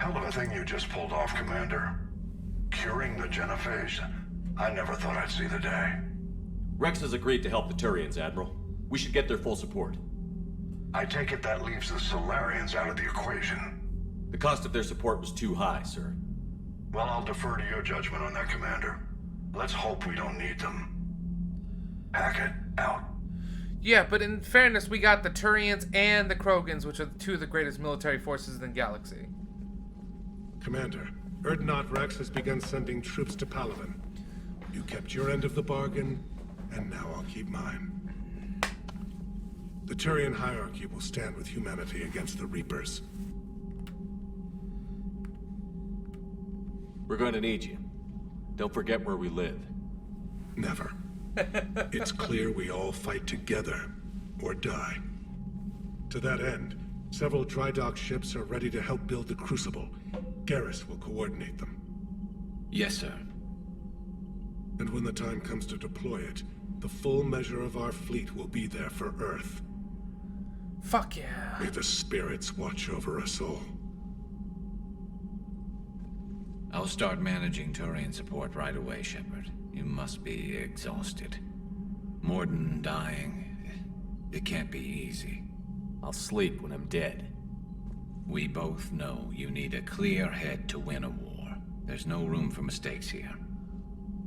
Hell of a thing you just pulled off, Commander. Curing the Genophage. I never thought I'd see the day. Rex has agreed to help the Turians, Admiral. We should get their full support. I take it that leaves the Solarians out of the equation. The cost of their support was too high, sir. Well, I'll defer to your judgment on that, Commander. Let's hope we don't need them. Hackett, out. Yeah, but in fairness, we got the Turians and the Krogans, which are two of the greatest military forces in the galaxy. Commander, Erdnot Rex has begun sending troops to Palaven. You kept your end of the bargain, and now I'll keep mine. The Turian hierarchy will stand with humanity against the Reapers. We're going to need you. Don't forget where we live. Never. It's clear we all fight together, or die. To that end, several dry dock ships are ready to help build the Crucible. Garrus will coordinate them. Yes, sir. And when the time comes to deploy it, the full measure of our fleet will be there for Earth. Fuck yeah. May the spirits watch over us all. I'll start managing Turian support right away, Shepard. You must be exhausted. Morden dying. It can't be easy. I'll sleep when I'm dead. We both know you need a clear head to win a war. There's no room for mistakes here.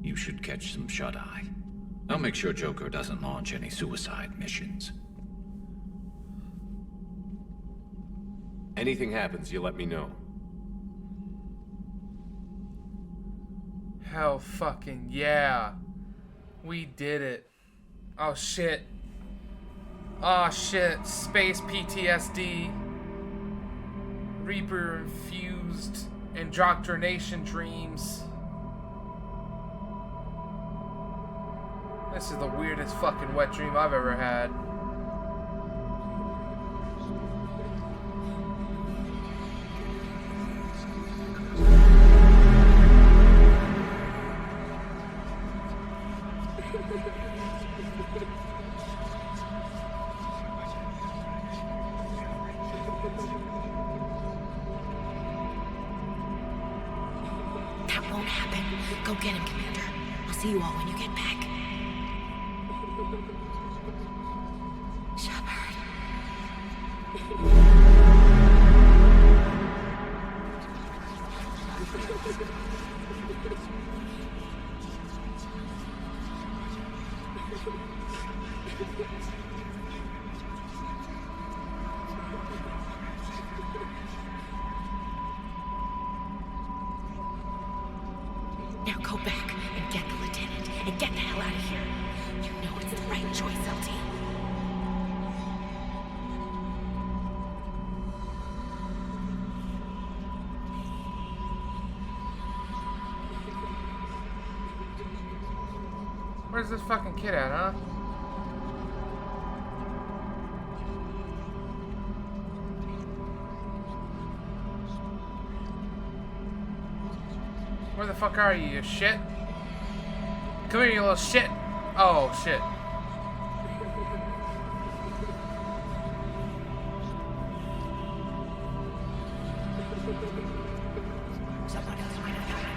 You should catch some shut-eye. I'll make sure Joker doesn't launch any suicide missions. Anything happens, you let me know. Hell fucking yeah. We did it. Oh shit. Oh shit. Space PTSD. Reaper infused indoctrination dreams. This is the weirdest fucking wet dream I've ever had. That won't happen. Go get him, Commander. I'll see you all when you get back. Shepard. Now go back and get the lieutenant and get the hell out of here. You know it's the right choice, LT. Where's this fucking kid at, huh? Where the fuck are you, you shit? Come here, you little shit. Oh, shit. Someone else might have gotten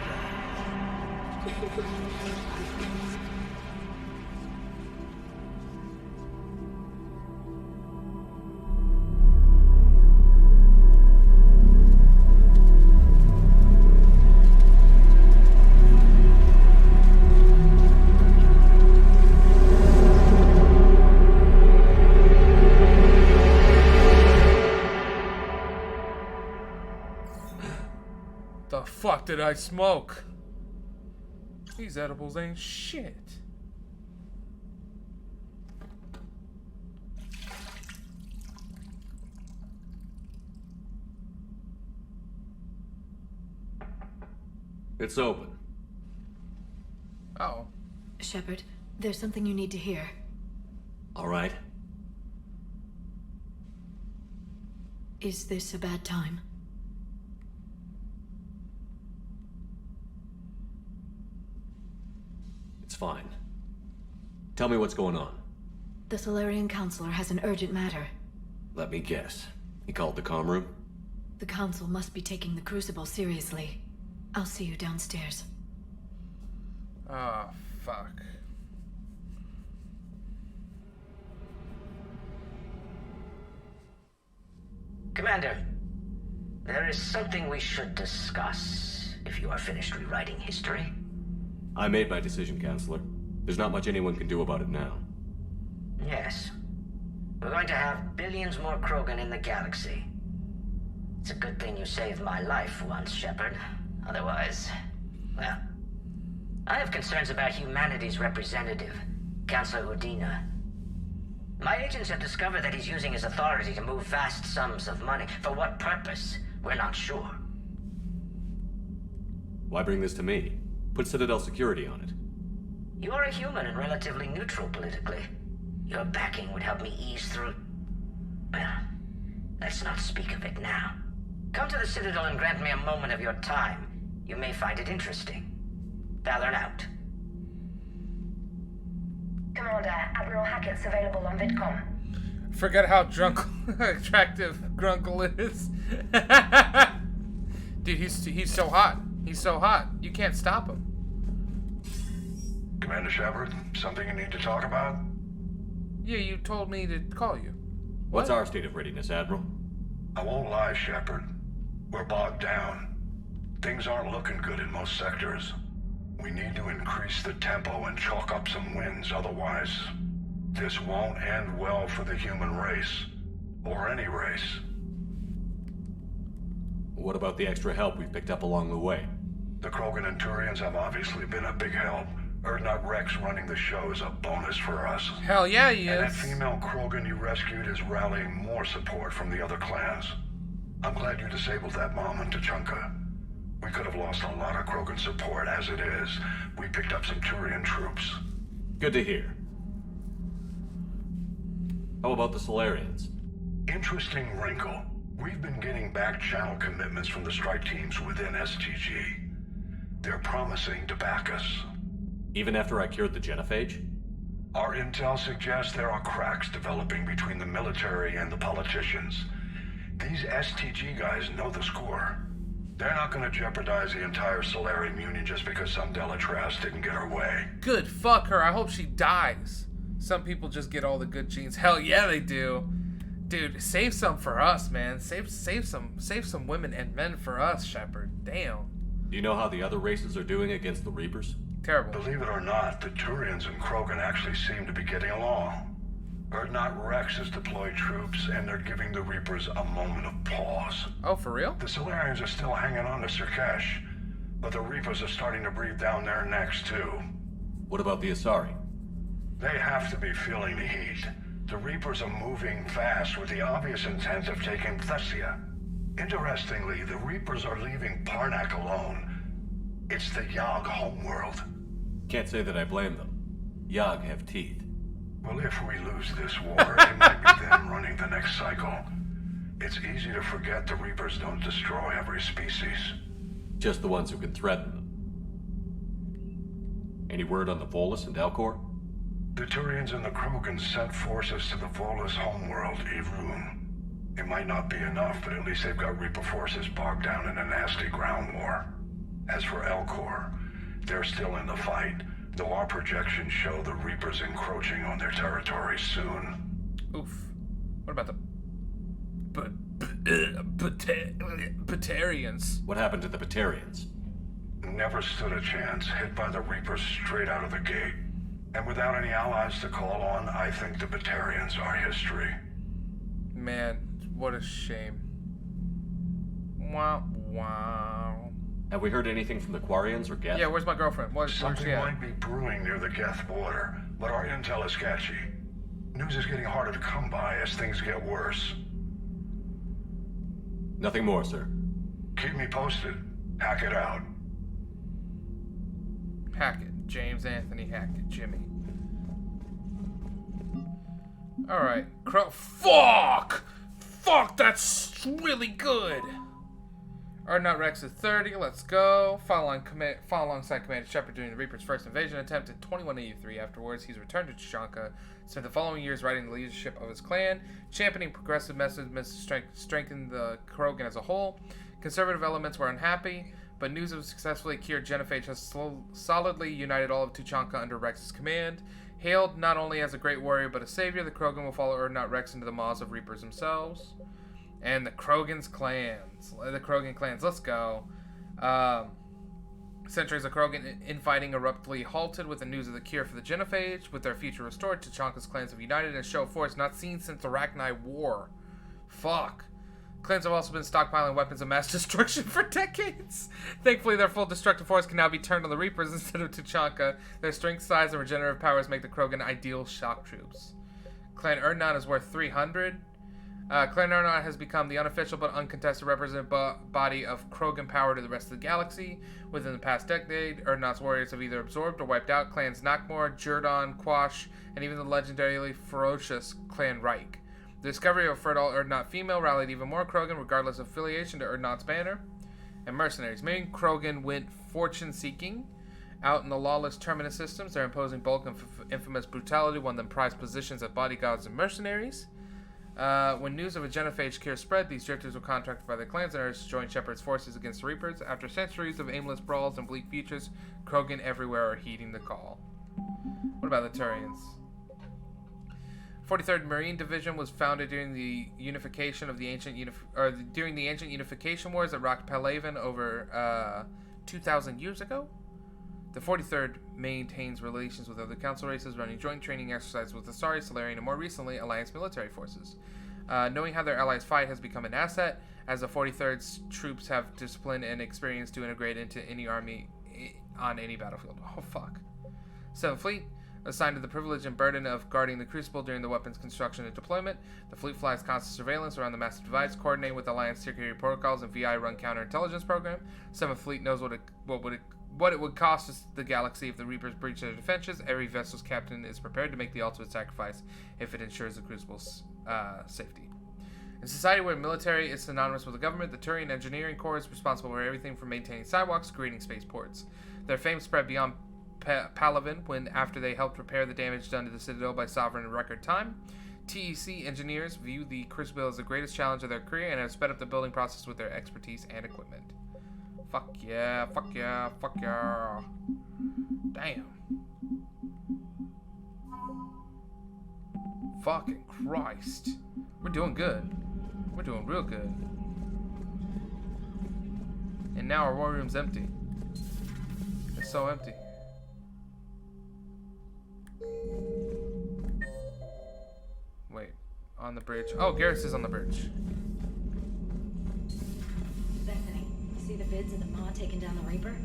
The fuck did I smoke? These edibles ain't shit. It's open. Oh. Shepard, there's something you need to hear. All right. Is this a bad time? It's fine. Tell me what's going on. The Solarian Counselor has an urgent matter. Let me guess. He called the comm room? The Council must be taking the Crucible seriously. I'll see you downstairs. Oh, fuck. Commander, there is something we should discuss, if you are finished rewriting history. I made my decision, Counselor. There's not much anyone can do about it now. Yes. We're going to have billions more Krogan in the galaxy. It's a good thing you saved my life once, Shepard. Otherwise, well... I have concerns about humanity's representative, Councilor Udina. My agents have discovered that he's using his authority to move vast sums of money. For what purpose? We're not sure. Why bring this to me? Put Citadel security on it. You are a human and relatively neutral politically. Your backing would help me ease through... Well, let's not speak of it now. Come to the Citadel and grant me a moment of your time. You may find it interesting. Valorn out. Commander, Admiral Hackett's available on VidCom. Forget how attractive Grunkle is. Dude, he's so hot. He's so hot. You can't stop him. Commander Shepard, something you need to talk about? Yeah, you told me to call you. What's our state of readiness, Admiral? I won't lie, Shepard. We're bogged down. Things aren't looking good in most sectors. We need to increase the tempo and chalk up some wins, otherwise this won't end well for the human race. Or any race. What about the extra help we've picked up along the way? The Krogan and Turians have obviously been a big help. Erdnot Rex running the show is a bonus for us. Hell yeah, he And that is. female Krogan you rescued is rallying more support from the other clans. I'm glad you disabled that mom in Tuchanka. We could have lost a lot of Krogan support as it is. We picked up some Turian troops. Good to hear. How about the Solarians? Interesting wrinkle. We've been getting back channel commitments from the strike teams within STG. They're promising to back us. Even after I cured the genophage? Our intel suggests there are cracks developing between the military and the politicians. These STG guys know the score. They're not going to jeopardize the entire Solarian Union just because some Delatras didn't get her way. Good, fuck her. I hope she dies. Some people just get all the good genes. Hell yeah, they do. Dude, save some for us, man. Save some women and men for us, Shepard. Damn. Do you know how the other races are doing against the Reapers? Terrible. Believe it or not, the Turians and Krogan actually seem to be getting along. Erdnot Rex has deployed troops, and they're giving the Reapers a moment of pause. Oh, for real? The Solarians are still hanging on to Sirkesh, but the Reapers are starting to breathe down their necks, too. What about the Asari? They have to be feeling the heat. The Reapers are moving fast with the obvious intent of taking Thessia. Interestingly, the Reapers are leaving Parnak alone. It's the Yogg homeworld. Can't say that I blame them. Yogg have teeth. Well, if we lose this war, it might be them running the next cycle. It's easy to forget the Reapers don't destroy every species. Just the ones who can threaten them. Any word on the Volus and Elcor? The Turians and the Krogan sent forces to the Volus homeworld, Irun. It might not be enough, but at least they've got Reaper forces bogged down in a nasty ground war. As for Elcor, they're still in the fight, though our projections show the Reapers encroaching on their territory soon. Oof. What about the... Batarians? What happened to the Batarians? Never stood a chance, hit by the Reapers straight out of the gate. And without any allies to call on, I think the Batarians are history. Man, what a shame. Wow, wow. Have we heard anything from the Quarians or Geth? Yeah, where's my girlfriend? Where's she Something at? might be brewing near the Geth border, but our intel is sketchy. News is getting harder to come by as things get worse. Nothing more, sir. Keep me posted. Hack it out. Hackett. James Anthony Hackett. Jimmy. Alright. Fuck! Fuck, that's really good! Urdnot Rex is 30. Let's go. Follow alongside Commander Shepard during the Reaper's first invasion attempt in 2183. Afterwards, he's returned to Tuchanka. Spent the following years riding the leadership of his clan, championing progressive methods to strengthen the Krogan as a whole. Conservative elements were unhappy, but news of successfully cured genophage has solidly united all of Tuchanka under Rex's command. Hailed not only as a great warrior but a savior, the Krogan will follow Urdnot Rex into the maws of Reapers themselves. And the Krogan clans, let's go. Centuries of Krogan infighting abruptly halted with the news of the cure for the genophage. With their future restored, Tuchanka's clans have united in a show of force not seen since the Rachni War. Fuck. Clans have also been stockpiling weapons of mass destruction for decades. Thankfully, their full destructive force can now be turned on the Reapers instead of Tuchanka. Their strength, size, and regenerative powers make the Krogan ideal shock troops. Clan Urdnot is worth 300. Clan Urdnot has become the unofficial but uncontested representative body of Krogan power to the rest of the galaxy. Within the past decade, Urdnot's warriors have either absorbed or wiped out clans Nakmor, Jurdon, Quash, and even the legendarily ferocious Clan Reich. The discovery of a fertile Urdnot female rallied even more Krogan, regardless of affiliation, to Urdnot's banner. And mercenaries. Many Krogan went fortune-seeking. Out in the lawless Terminus systems, their imposing bulk and infamous brutality won them prized positions as bodyguards and mercenaries. When news of a genophage cure spread, these drifters were contracted by their clans and urged to join Shepard's forces against the Reapers. After centuries of aimless brawls and bleak futures, Krogan everywhere are heeding the call. What about the Turians? 43rd Marine Division was founded during the unification of the ancient during the ancient unification wars that rocked Palaven over 2,000 years ago. The 43rd maintains relations with other council races, running joint training exercises with the Asari, Solarian, and more recently, Alliance military forces. Knowing how their allies fight has become an asset, as the 43rd's troops have discipline and experience to integrate into any army on any battlefield. Oh, fuck. 7th Fleet, assigned to the privilege and burden of guarding the Crucible during the weapons construction and deployment. The fleet flies constant surveillance around the massive device, coordinating with Alliance security protocols and VI-run counterintelligence program. 7th Fleet knows what it would cost the galaxy if the Reapers breach their defenses. Every vessel's captain is prepared to make the ultimate sacrifice if it ensures the Crucible's safety. In a society where military is synonymous with the government, the Turian Engineering Corps is responsible for everything from maintaining sidewalks to creating spaceports. Their fame spread beyond Palaven when, after they helped repair the damage done to the Citadel by Sovereign in record time. TEC engineers view the Crucible as the greatest challenge of their career and have sped up the building process with their expertise and equipment. Fuck yeah, fuck yeah, fuck yeah. Damn. Fucking Christ. We're doing good. We're doing real good. And now our war room's empty. It's so empty. Wait, on the bridge. Oh, Garrus is on the bridge. Bethany, see the vids of the Ma taking down the Reaper?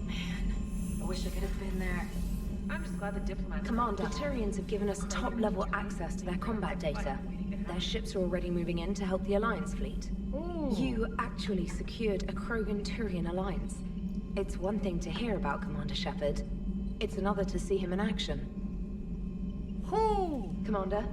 Man, I wish I could have been there. I'm just glad the diplomats... Commander, the Turians have given us top-level access to their combat data. Their ships are already moving in to help the Alliance fleet. Ooh. You actually secured a Krogan-Turian alliance. It's one thing to hear about Commander Shepard. It's another to see him in action. Whoo! Commander?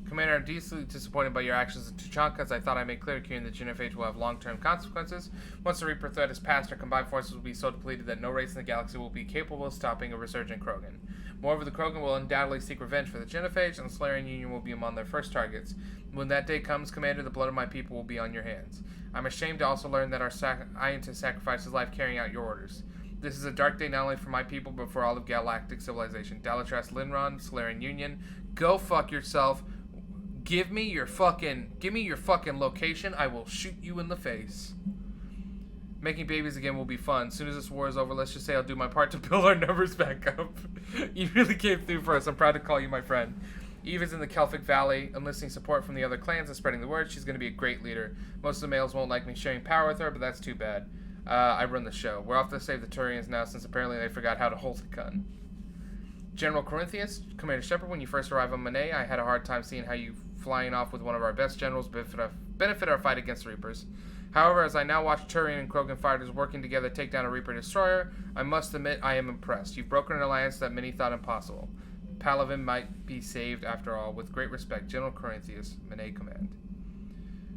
Commander, I'm deeply disappointed by your actions in Tuchanka, as I thought I made clear curing the genophage will have long-term consequences. Once the Reaper threat is past, our combined forces will be so depleted that no race in the galaxy will be capable of stopping a resurgent Krogan. Moreover, the Krogan will undoubtedly seek revenge for the genophage, and the Solarian Union will be among their first targets. When that day comes, Commander, the blood of my people will be on your hands. I'm ashamed to also learn that our scientist sacrificed his life carrying out your orders. This is a dark day not only for my people, but for all of galactic civilization. Dalatras Linron, Solarian Union, go fuck yourself. Give me your fucking location. I will shoot you in the face. Making babies again will be fun. As soon as this war is over, let's just say I'll do my part to build our numbers back up. You really came through for us. I'm proud to call you my friend. Eve is in the Kelphic Valley, enlisting support from the other clans and spreading the word. She's going to be a great leader. Most of the males won't like me sharing power with her, but that's too bad. I run the show. We're off to save the Turians now, since apparently they forgot how to hold a gun. General Corinthius, Commander Shepard, when you first arrived on Monet, I had a hard time seeing how you flying off with one of our best generals benefit our fight against the Reapers. However, as I now watch Turian and Krogan fighters working together to take down a Reaper destroyer, I must admit I am impressed. You've broken an alliance that many thought impossible. Palavin might be saved after all. With great respect, General Corinthius, Mene Command.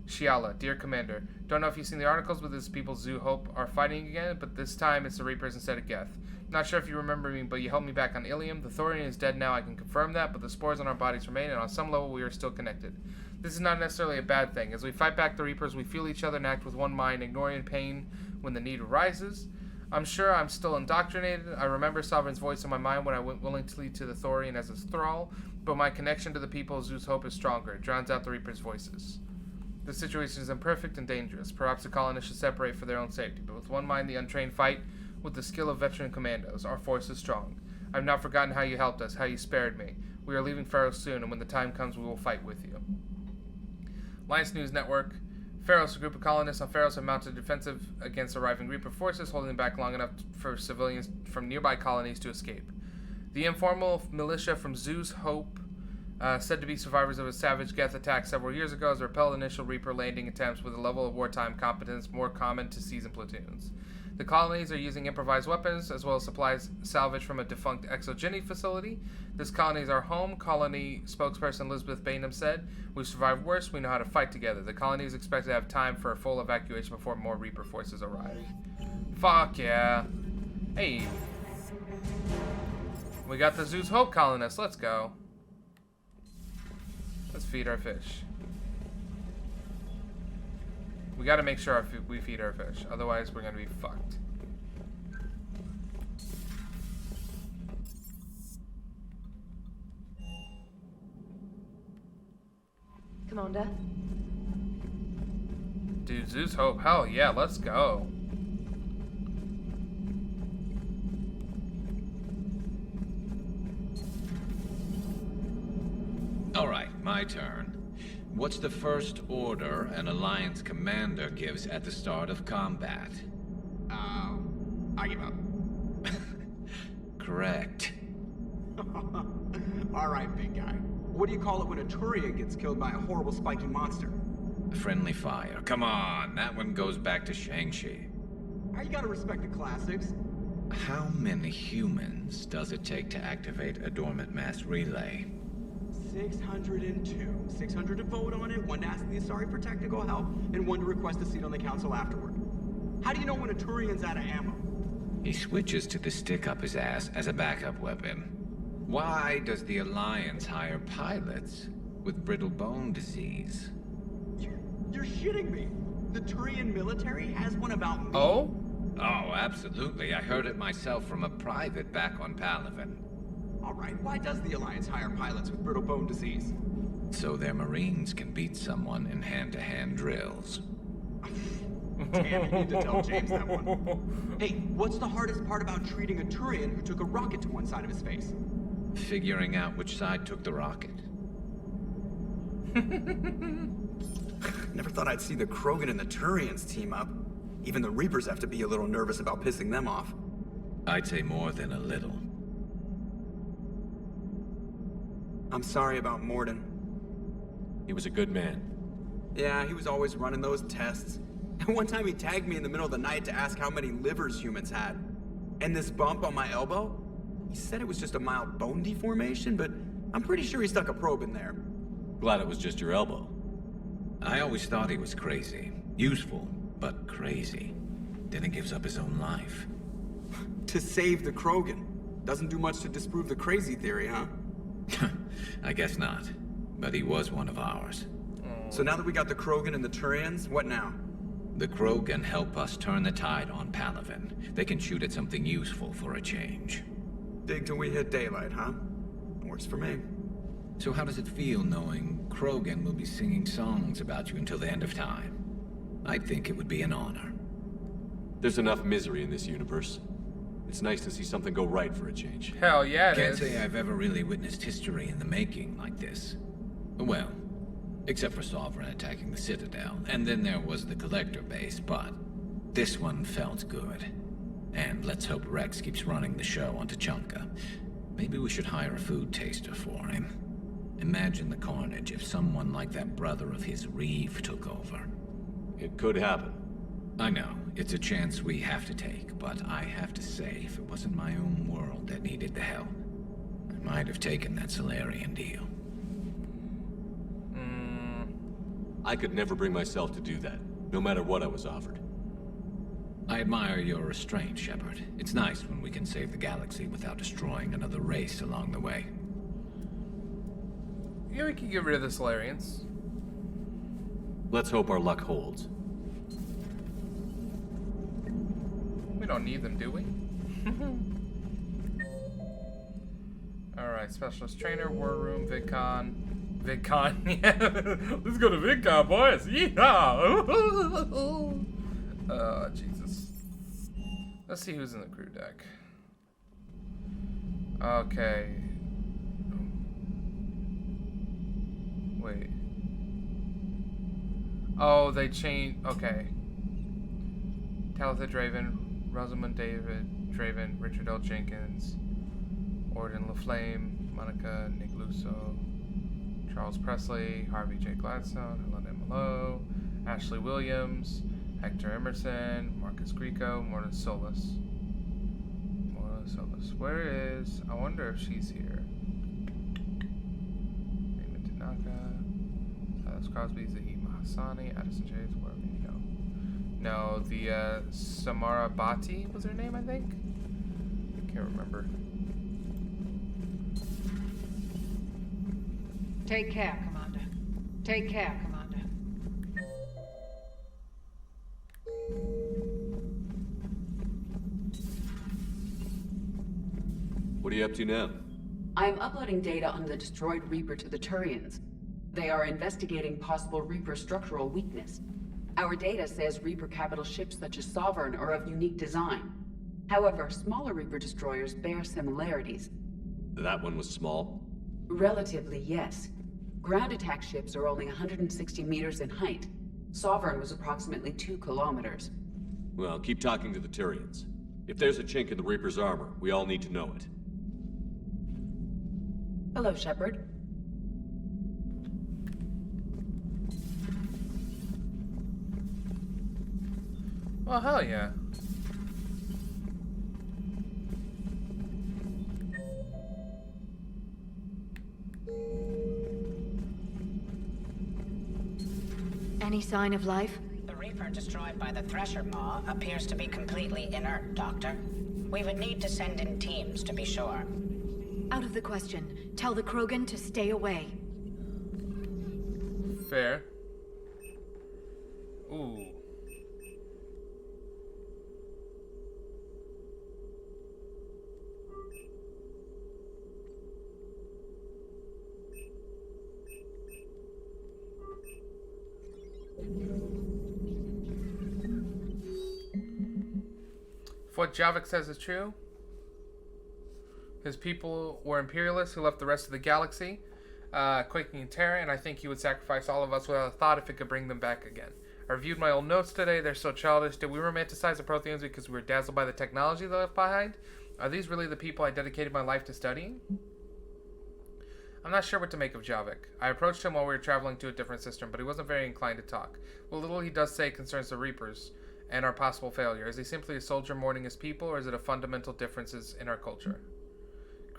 Shiala, dear Commander, don't know if you've seen the articles, but these people Zoo Hope are fighting again, but this time it's the Reapers instead of Geth. Not sure if you remember me, but you helped me back on Ilium. The Thorian is dead now, I can confirm that, but the spores on our bodies remain, and on some level we are still connected. This is not necessarily a bad thing. As we fight back the Reapers, we feel each other and act with one mind, ignoring pain when the need arises. I'm sure I'm still indoctrinated. I remember Sovereign's voice in my mind when I went willingly to the Thorian as his thrall, but my connection to the people of Zeus Hope is stronger. It drowns out the Reapers' voices. The situation is imperfect and dangerous. Perhaps the colonists should separate for their own safety, but with one mind the untrained fight with the skill of veteran commandos. Our force is strong. I've not forgotten how you helped us, how you spared me. We are leaving Pharos soon, and when the time comes we will fight with you. Alliance News Network. Pharos, a group of colonists on Pharos have mounted a defensive against arriving Reaper forces, holding them back long enough for civilians from nearby colonies to escape. The informal militia from Zeus Hope, said to be survivors of a savage Geth attack several years ago, has repelled initial Reaper landing attempts with a level of wartime competence more common to seasoned platoons. The colonies are using improvised weapons, as well as supplies salvaged from a defunct exogeny facility. This colony is our home, colony spokesperson Elizabeth Bainham said. We've survived worse, we know how to fight together. The colony is expected to have time for a full evacuation before more Reaper forces arrive. Fuck yeah. Hey. We got the Zeus Hope colonists, let's go. Let's feed our fish. We gotta make sure we feed our fish, otherwise we're gonna be fucked. Commander? Dude, Zeus Hope, hell yeah, let's go. Alright, my turn. What's the first order an Alliance commander gives at the start of combat? I give up. Correct. Alright, big guy. What do you call it when a Turian gets killed by a horrible spiky monster? Friendly fire. Come on, that one goes back to Shang-Chi. You gotta respect the classics. How many humans does it take to activate a dormant mass relay? 602. 600 to vote on it, 1 to ask the Asari for technical help, and 1 to request a seat on the council afterward. How do you know when a Turian's out of ammo? He switches to the stick up his ass as a backup weapon. Why does the Alliance hire pilots with brittle bone disease? You're shitting me. The Turian military has one about me. Oh? Oh, absolutely. I heard it myself from a private back on Palavin. Alright, why does the Alliance hire pilots with brittle bone disease? So their Marines can beat someone in hand-to-hand drills. Damn, you need to tell James that one. Hey, what's the hardest part about treating a Turian who took a rocket to one side of his face? Figuring out which side took the rocket. Never thought I'd see the Krogan and the Turians team up. Even the Reapers have to be a little nervous about pissing them off. I'd say more than a little. I'm sorry about Morden. He was a good man. Yeah, he was always running those tests. And one time he tagged me in the middle of the night to ask how many livers humans had. And this bump on my elbow? He said it was just a mild bone deformation, but I'm pretty sure he stuck a probe in there. Glad it was just your elbow. I always thought he was crazy. Useful, but crazy. Then he gives up his own life. To save the Krogan. Doesn't do much to disprove the crazy theory, huh? I guess not. But he was one of ours. So now that we got the Krogan and the Turians, what now? The Krogan help us turn the tide on Palavin. They can shoot at something useful for a change. Dig till we hit daylight, huh? Works for me. So how does it feel knowing Krogan will be singing songs about you until the end of time? I think it would be an honor. There's enough misery in this universe. It's nice to see something go right for a change. Hell yeah, it Can't is. say I've ever really witnessed history in the making like this. Well, except for Sovereign attacking the Citadel, and then there was the Collector base, but this one felt good. And let's hope Rex keeps running the show on Tuchanka. Maybe we should hire a food taster for him. Imagine the carnage if someone like that brother of his, Reeve, took over. It could happen. I know, it's a chance we have to take, but I have to say, if it wasn't my own world that needed the help, Might have taken that Solarian deal. I could never bring myself to do that, no matter what I was offered. I admire your restraint, Shepard. It's nice when we can save the galaxy without destroying another race along the way. Yeah, we can get rid of the Solarians. Let's hope our luck holds. We don't need them, do we? Alright, Specialist Trainer, War Room, VidCon. VidCon, yeah. Let's go to VidCon, boys. Yeehaw! Oh, Jesus. Let's see who's in the crew deck. Okay. Wait. Oh, they changed. Okay. Talitha Draven, Rosamund David Draven, Richard L. Jenkins, Orden LaFlame, Monica Nick Lusso, Charles Presley, Harvey J. Gladstone, Helena Malo, Ashley Williams, Hector Emerson, Marcus Grieco, Morton Solis. Where is... I wonder if she's here. Raymond Tanaka, Silas Crosby, Zahid Mahassani, Addison Chase, wherever you go. No, the Samara Bhatti was her name, I think? I can't remember. Take care, Commander. Take care, Commander. What are you up to now? I'm uploading data on the destroyed Reaper to the Turians. They are investigating possible Reaper structural weakness. Our data says Reaper capital ships such as Sovereign are of unique design. However, smaller Reaper destroyers bear similarities. That one was small? Relatively, yes. Ground attack ships are only 160 meters in height. Sovereign was approximately 2 kilometers. Well, keep talking to the Tyrians. If there's a chink in the Reaper's armor, we all need to know it. Hello, Shepard. Well, hell yeah. Any sign of life? The Reaper destroyed by the Thresher Maw appears to be completely inert, Doctor. We would need to send in teams to be sure. Out of the question. Tell the Krogan to stay away. Fair. Ooh. If what Javik says is true, his people were imperialists who left the rest of the galaxy, quaking in terror, and I think he would sacrifice all of us without a thought if it could bring them back again. I reviewed my old notes today. They're so childish. Did we romanticize the Protheans because we were dazzled by the technology they left behind? Are these really the people I dedicated my life to studying? I'm not sure what to make of Javik. I approached him while we were traveling to a different system, but he wasn't very inclined to talk. What little he does say concerns the Reapers and our possible failure. Is he simply a soldier mourning his people, or is it a fundamental differences in our culture?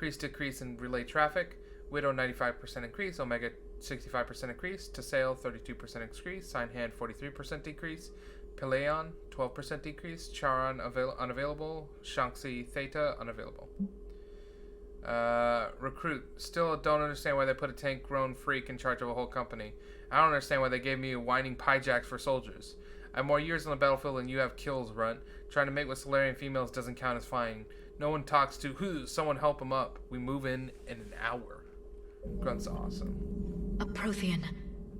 Decrease in relay traffic. Widow 95% increase. Omega 65% increase. Tasail 32% increase. Sign Hand 43% decrease. Peleon 12% decrease. Charon unavailable. Shanxi Theta unavailable. Recruit. Still don't understand why they put a tank-grown freak in charge of a whole company. I don't understand why they gave me a whining pyjacks for soldiers. I have more years on the battlefield than you have kills, Runt. Trying to mate with Solarian females doesn't count as flying. No one talks to who. Someone help him up. We move in an hour. Grunt's awesome. A Prothean.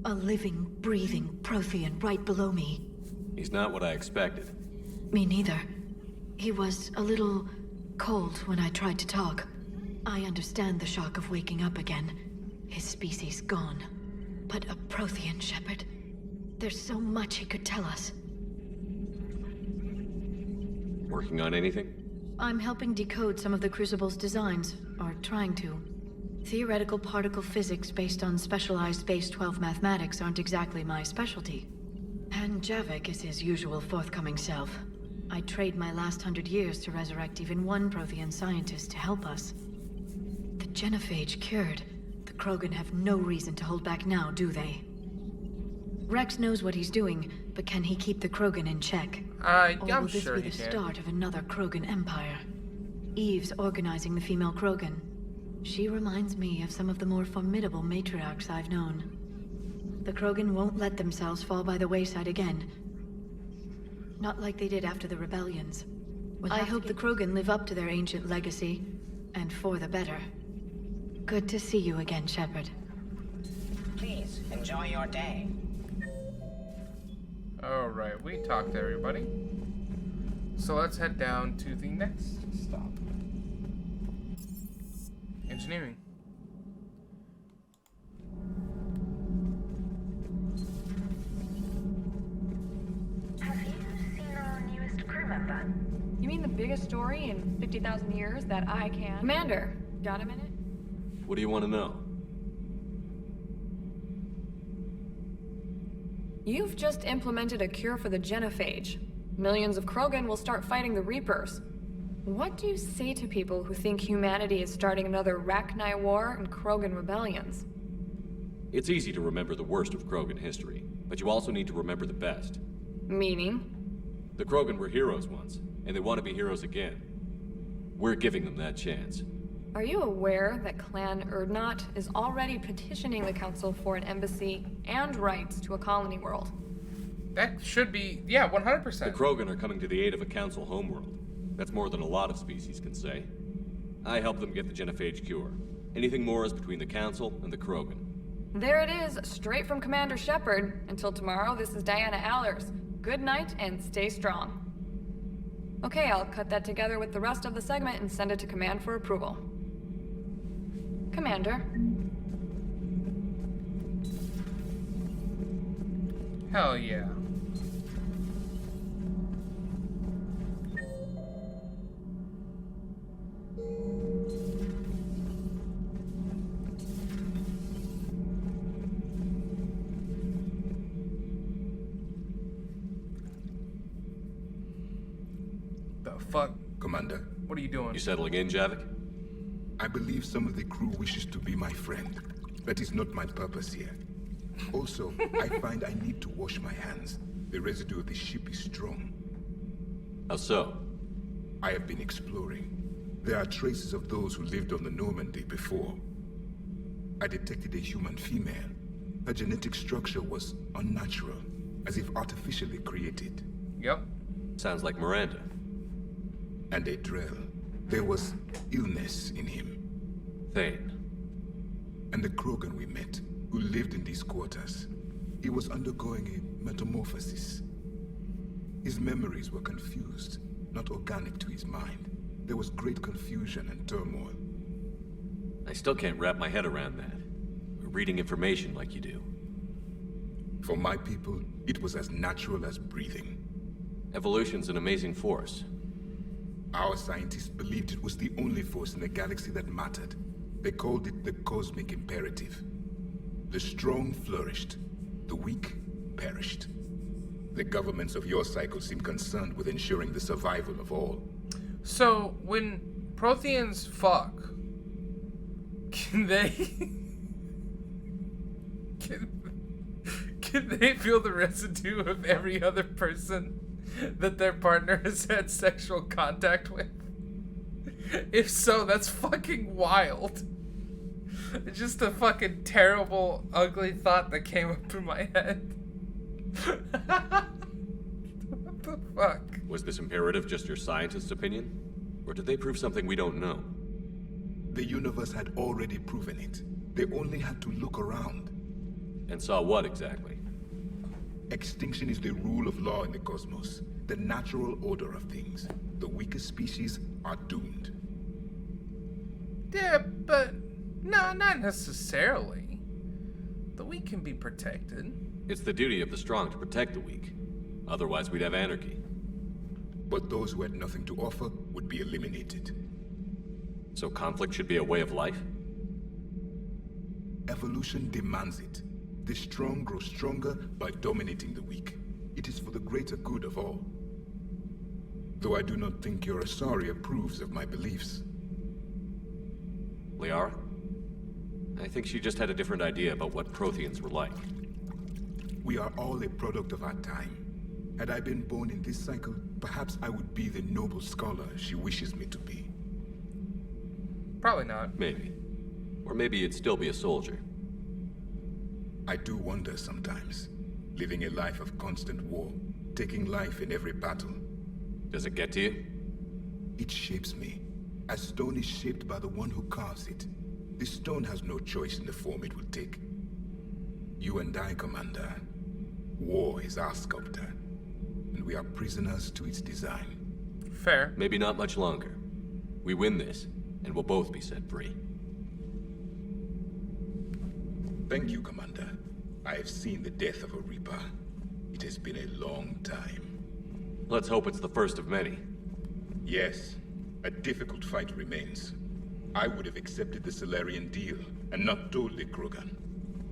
A living, breathing Prothean right below me. He's not what I expected. Me neither. He was a little cold when I tried to talk. I understand the shock of waking up again. His species gone. But a Prothean, Shepard. There's so much he could tell us. Working on anything? I'm helping decode some of the Crucible's designs, or trying to. Theoretical particle physics based on specialized Base 12 mathematics aren't exactly my specialty. And Javik is his usual forthcoming self. I'd trade my last 100 years to resurrect even one Prothean scientist to help us. The genophage cured, the Krogan have no reason to hold back now, do they? Rex knows what he's doing, but can he keep the Krogan in check? Or I'm will this sure be he the can. start of another Krogan empire? Eve's organizing the female Krogan. She reminds me of some of the more formidable matriarchs I've known. The Krogan won't let themselves fall by the wayside again. Not like they did after the rebellions. I hope the Krogan live up to their ancient legacy, and for the better. Good to see you again, Shepard. Please, enjoy your day. Alright, we talked to everybody. So let's head down to the next stop. Engineering. Have you seen our newest crew member? You mean the biggest story in 50,000 years that I can? Commander, got a minute? What do you want to know? You've just implemented a cure for the genophage. Millions of Krogan will start fighting the Reapers. What do you say to people who think humanity is starting another Rachni War and Krogan rebellions? It's easy to remember the worst of Krogan history, but you also need to remember the best. Meaning? The Krogan were heroes once, and they want to be heroes again. We're giving them that chance. Are you aware that Clan Urdnot is already petitioning the Council for an embassy and rights to a colony world? That should be, yeah, 100%. The Krogan are coming to the aid of a Council homeworld. That's more than a lot of species can say. I helped them get the genophage cure. Anything more is between the Council and the Krogan. There it is, straight from Commander Shepard. Until tomorrow, this is Diana Allers. Good night and stay strong. Okay, I'll cut that together with the rest of the segment and send it to Command for approval. Commander. Hell yeah. The fuck? Commander. What are you doing? You settling in, Javik? I believe some of the crew wishes to be my friend. That is not my purpose here. Also, I find I need to wash my hands. The residue of the ship is strong. How so? I have been exploring. There are traces of those who lived on the Normandy before. I detected a human female. Her genetic structure was unnatural, as if artificially created. Yep. Sounds like Miranda. And a drill. There was illness in him. Thane. And the Krogan we met, who lived in these quarters. He was undergoing a metamorphosis. His memories were confused, not organic to his mind. There was great confusion and turmoil. I still can't wrap my head around that. Reading information like you do. For my people, it was as natural as breathing. Evolution's an amazing force. Our scientists believed it was the only force in the galaxy that mattered. They called it the cosmic imperative. The strong flourished, the weak perished. The governments of your cycle seem concerned with ensuring the survival of all. So, when Protheans fuck, can they... can they feel the residue of every other person that their partner has had sexual contact with? If so, that's fucking wild. It's just a fucking terrible, ugly thought that came up in my head. What the fuck? Was this imperative just your scientist's opinion? Or did they prove something we don't know? The universe had already proven it. They only had to look around. And saw what exactly? Extinction is the rule of law in the cosmos. The natural order of things. The weakest species are doomed. Yeah, but... no, not necessarily. The weak can be protected. It's the duty of the strong to protect the weak. Otherwise, we'd have anarchy. But those who had nothing to offer would be eliminated. So conflict should be a way of life? Evolution demands it. The strong grow stronger by dominating the weak. It is for the greater good of all. Though I do not think your Asari approves of my beliefs. Liara? I think she just had a different idea about what Protheans were like. We are all a product of our time. Had I been born in this cycle, perhaps I would be the noble scholar she wishes me to be. Probably not. Maybe. Or maybe you'd still be a soldier. I do wonder sometimes, living a life of constant war, taking life in every battle. Does it get to you? It shapes me, as stone is shaped by the one who carves it. This stone has no choice in the form it will take. You and I, Commander. War is our sculptor, and we are prisoners to its design. Fair. Maybe not much longer. We win this, and we'll both be set free. Thank you, Commander. I have seen the death of a Reaper. It has been a long time. Let's hope it's the first of many. Yes, a difficult fight remains. I would have accepted the Solarian deal, and not told the Krogan.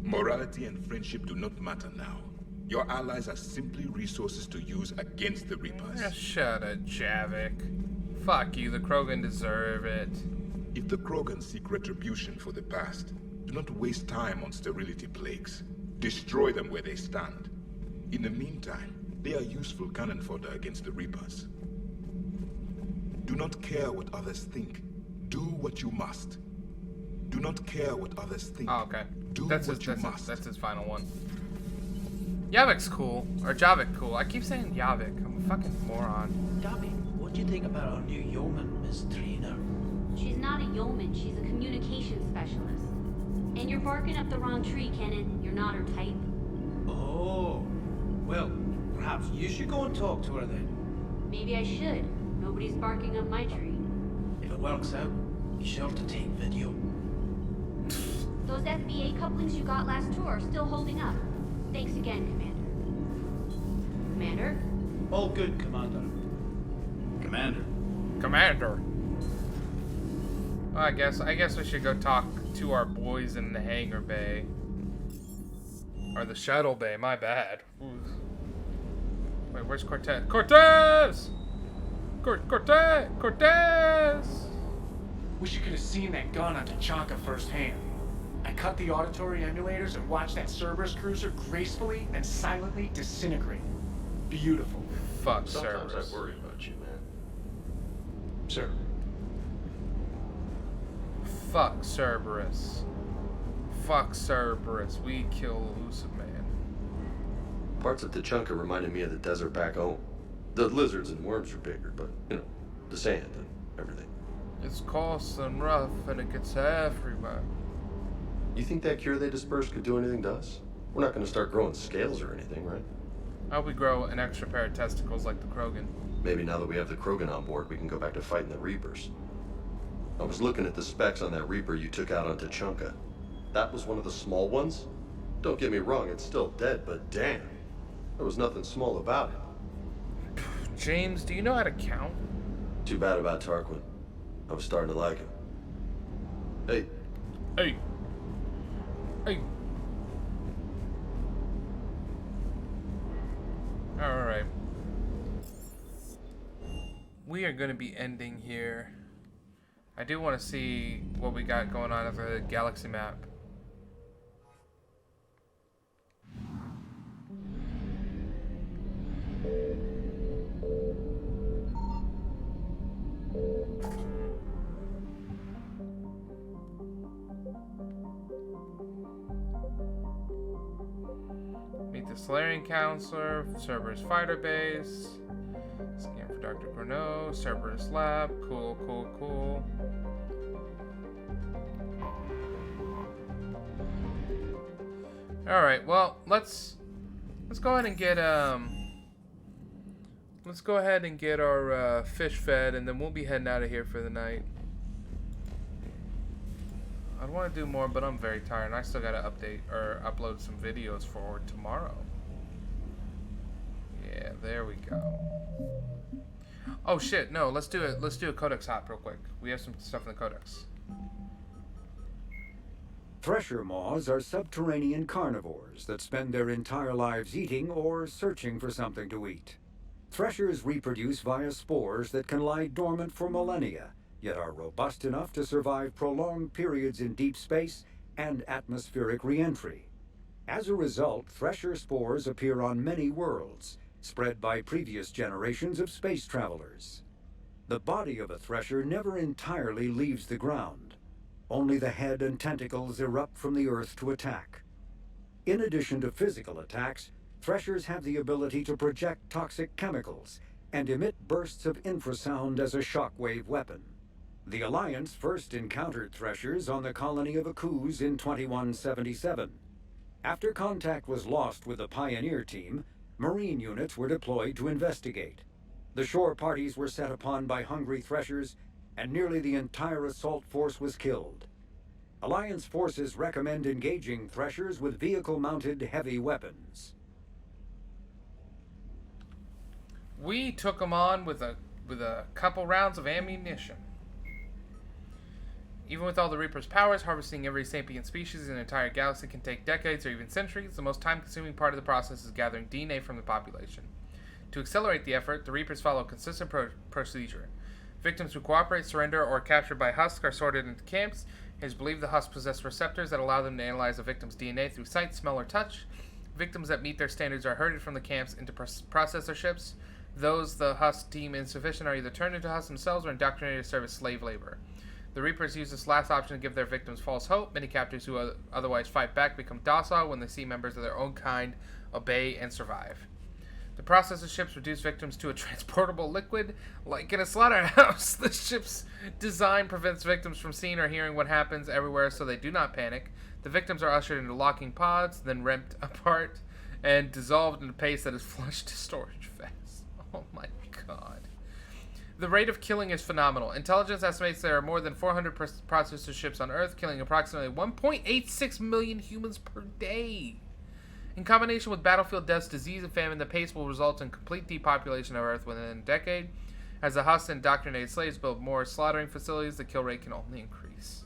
Morality and friendship do not matter now. Your allies are simply resources to use against the Reapers. Yeah, shut it, Javik. Fuck you, the Krogan deserve it. If the Krogan seek retribution for the past, do not waste time on sterility plagues. Destroy them where they stand. In the meantime, they are useful cannon fodder against the Reapers. Do not care what others think. Do what you must. Do not care what others think. Oh, okay. Do That's what you must. That's his final one. Yavik's cool. Or Javik cool. I keep saying Yavik. I'm a fucking moron. Dubby, what do you think about our new yeoman, Miss Trina? She's not a yeoman, she's a communications specialist. And you're barking up the wrong tree, Kenan. You're not her type. Oh, well, perhaps you should go and talk to her then. Maybe I should. Nobody's barking up my tree. If it works out, be sure to take video. Those FBA couplings you got last tour are still holding up. Thanks again, Commander. Commander? All good, Commander. Commander. Commander. Well, I guess we should go talk to our boys in the hangar bay. Or the shuttle bay, my bad. Ooh. Wait, where's Cortez? Cortez! Cortez! Cortez! Wish you could have seen that gun on Tachanka firsthand. I cut the auditory emulators and watched that Cerberus cruiser gracefully and silently disintegrate. Beautiful. Fuck Sometimes Cerberus. I worry about you, man. Sir. Fuck Cerberus. Fuck Cerberus. We kill Elusive Man. Parts of Tachanka reminded me of the desert back home. The lizards and worms are bigger, but, you know, the sand and everything. It's coarse and rough, and it gets everywhere. You think that cure they dispersed could do anything to us? We're not going to start growing scales or anything, right? I hope we grow an extra pair of testicles like the Krogan. Maybe now that we have the Krogan on board, we can go back to fighting the Reapers. I was looking at the specs on that Reaper you took out on Tachanka. That was one of the small ones? Don't get me wrong, it's still dead, but damn. There was nothing small about it. James, do you know how to count? Too bad about Tarquin. I was starting to like him. Hey. Hey. Hey. Alright. We are going to be ending here. I do want to see what we got going on at the galaxy map. Meet the Solarian Counselor, Cerberus Fighter Base. Scan for Dr. Grenot, Cerberus Lab. Cool, cool, cool. Alright, well, let's go ahead and get let's go ahead and get our fish fed, and then we'll be heading out of here for the night. I'd want to do more, but I'm very tired, and I still gotta update or upload some videos for tomorrow. Yeah, there we go. Oh shit, no, let's do it. Let's do a codex hop real quick. We have some stuff in the codex. Thresher moths are subterranean carnivores that spend their entire lives eating or searching for something to eat. Threshers reproduce via spores that can lie dormant for millennia yet are robust enough to survive prolonged periods in deep space and atmospheric re-entry. As a result, Thresher spores appear on many worlds, spread by previous generations of space travelers. The body of a Thresher never entirely leaves the ground. Only the head and tentacles erupt from the Earth to attack. In addition to physical attacks, Threshers have the ability to project toxic chemicals and emit bursts of infrasound as a shockwave weapon. The Alliance first encountered Threshers on the colony of Akuz in 2177. After contact was lost with the Pioneer team, Marine units were deployed to investigate. The shore parties were set upon by hungry Threshers, and nearly the entire assault force was killed. Alliance forces recommend engaging Threshers with vehicle-mounted heavy weapons. We took them on with a couple rounds of ammunition. Even with all the Reaper's powers, harvesting every sapient species in an entire galaxy can take decades or even centuries. The most time-consuming part of the process is gathering DNA from the population. To accelerate the effort, the Reapers follow a consistent procedure. Victims who cooperate, surrender, or are captured by husks are sorted into camps. It is believed the husks possess receptors that allow them to analyze a victim's DNA through sight, smell, or touch. Victims that meet their standards are herded from the camps into processor ships. Those the husks deem insufficient are either turned into husks themselves or indoctrinated to serve as slave labor. The Reapers use this last option to give their victims false hope. Many captives who otherwise fight back become docile when they see members of their own kind obey and survive. The processor ships reduce victims to a transportable liquid, like in a slaughterhouse. The ship's design prevents victims from seeing or hearing what happens everywhere, so they do not panic. The victims are ushered into locking pods, then ripped apart and dissolved in a paste that is flushed to storage vats. Oh my god. The rate of killing is phenomenal. Intelligence estimates there are more than 400 processor ships on Earth, killing approximately 1.86 million humans per day. In combination with battlefield deaths, disease, and famine, the pace will result in complete depopulation of Earth within a decade. As the husks and indoctrinated slaves build more slaughtering facilities, the kill rate can only increase.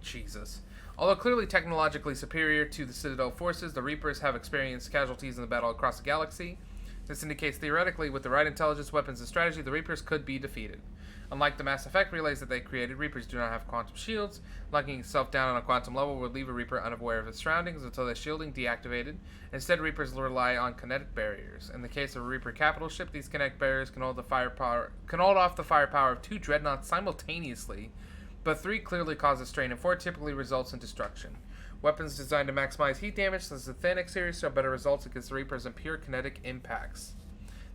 Jesus. Although clearly technologically superior to the Citadel forces, the Reapers have experienced casualties in the battle across the galaxy. This indicates theoretically, with the right intelligence, weapons, and strategy, the Reapers could be defeated. Unlike the Mass Effect relays that they created, Reapers do not have quantum shields. Locking itself down on a quantum level would leave a Reaper unaware of its surroundings until their shielding deactivated. Instead, Reapers rely on kinetic barriers. In the case of a Reaper capital ship, these kinetic barriers can hold off the firepower of 2 dreadnoughts simultaneously, but 3 clearly causes strain, and 4 typically results in destruction. Weapons designed to maximize heat damage, such as the Thanex series, show better results against the Reapers and pure kinetic impacts.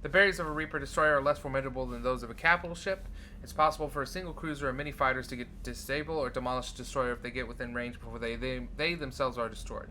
The barriers of a Reaper destroyer are less formidable than those of a capital ship. It's possible for a single cruiser or many fighters to disable or demolish a destroyer if they get within range before they themselves are destroyed.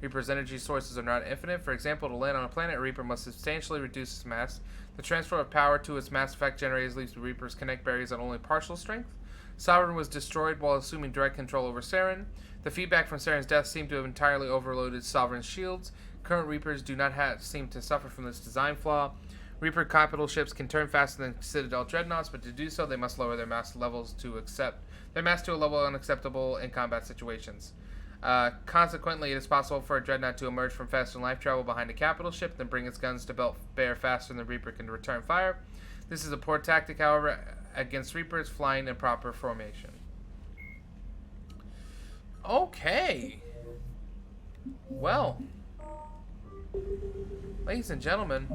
Reaper's energy sources are not infinite. For example, to land on a planet, a Reaper must substantially reduce its mass. The transfer of power to its Mass Effect generators leaves the Reaper's kinetic barriers at only partial strength. Sovereign was destroyed while assuming direct control over Saren. The feedback from Saren's death seemed to have entirely overloaded Sovereign's shields. Current Reapers do not seem to suffer from this design flaw. Reaper capital ships can turn faster than Citadel dreadnoughts, but to do so, they must lower their mass to a level unacceptable in combat situations. Consequently, it is possible for a dreadnought to emerge from faster than life travel behind a capital ship, then bring its guns to bear faster than the Reaper can return fire. This is a poor tactic, however, against Reapers flying in proper formation. Okay. Well, ladies and gentlemen,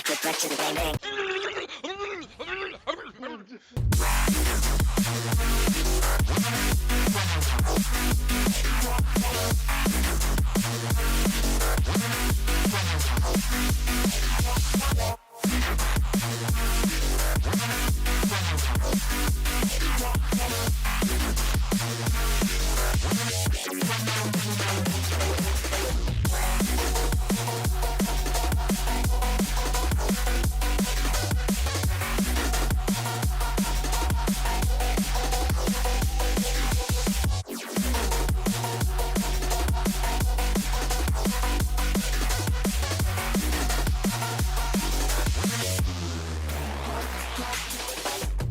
Get back to the game,